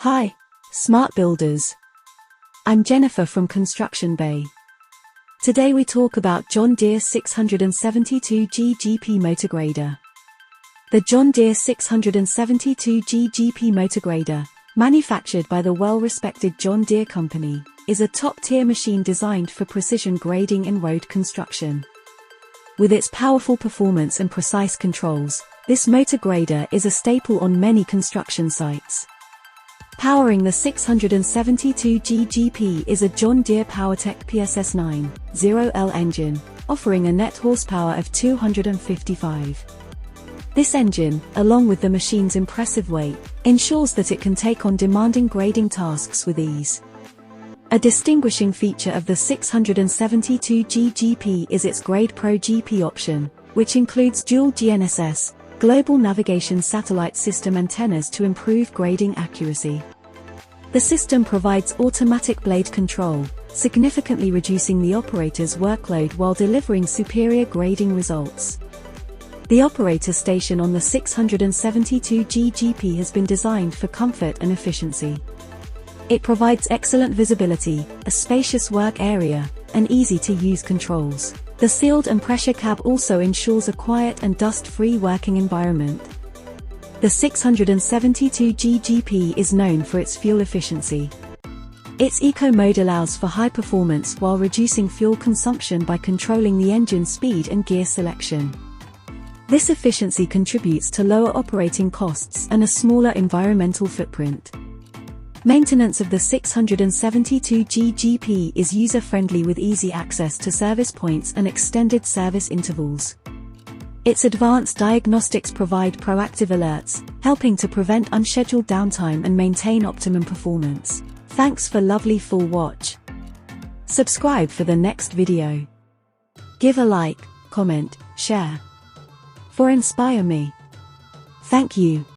Hi, smart builders. I'm Jennifer from Construction Bay. Today we talk about John Deere 672G GP Motorgrader. The John Deere 672G GP Motorgrader, manufactured by the well-respected John Deere company, is a top-tier machine designed for precision grading in road construction. With its powerful performance and precise controls, this motorgrader is a staple on many construction sites. Powering the 672G GP is a John Deere PowerTech PSS9 0L engine, offering a net horsepower of 255. This engine, along with the machine's impressive weight, ensures that it can take on demanding grading tasks with ease. A distinguishing feature of the 672G GP is its Grade Pro GP option, which includes dual GNSS, Global Navigation Satellite System antennas to improve grading accuracy. The system provides automatic blade control, significantly reducing the operator's workload while delivering superior grading results. The operator station on the 672G GP has been designed for comfort and efficiency. It provides excellent visibility, a spacious work area, and easy-to-use controls. The sealed and pressure cab also ensures a quiet and dust-free working environment. The 672G GP is known for its fuel efficiency. Its eco mode allows for high performance while reducing fuel consumption by controlling the engine speed and gear selection. This efficiency contributes to lower operating costs and a smaller environmental footprint. Maintenance of the 672G GP is user-friendly with easy access to service points and extended service intervals. Its advanced diagnostics provide proactive alerts, helping to prevent unscheduled downtime and maintain optimum performance. Thanks for lovely full watch. Subscribe for the next video. Give a like, comment, share. For inspire me. Thank you.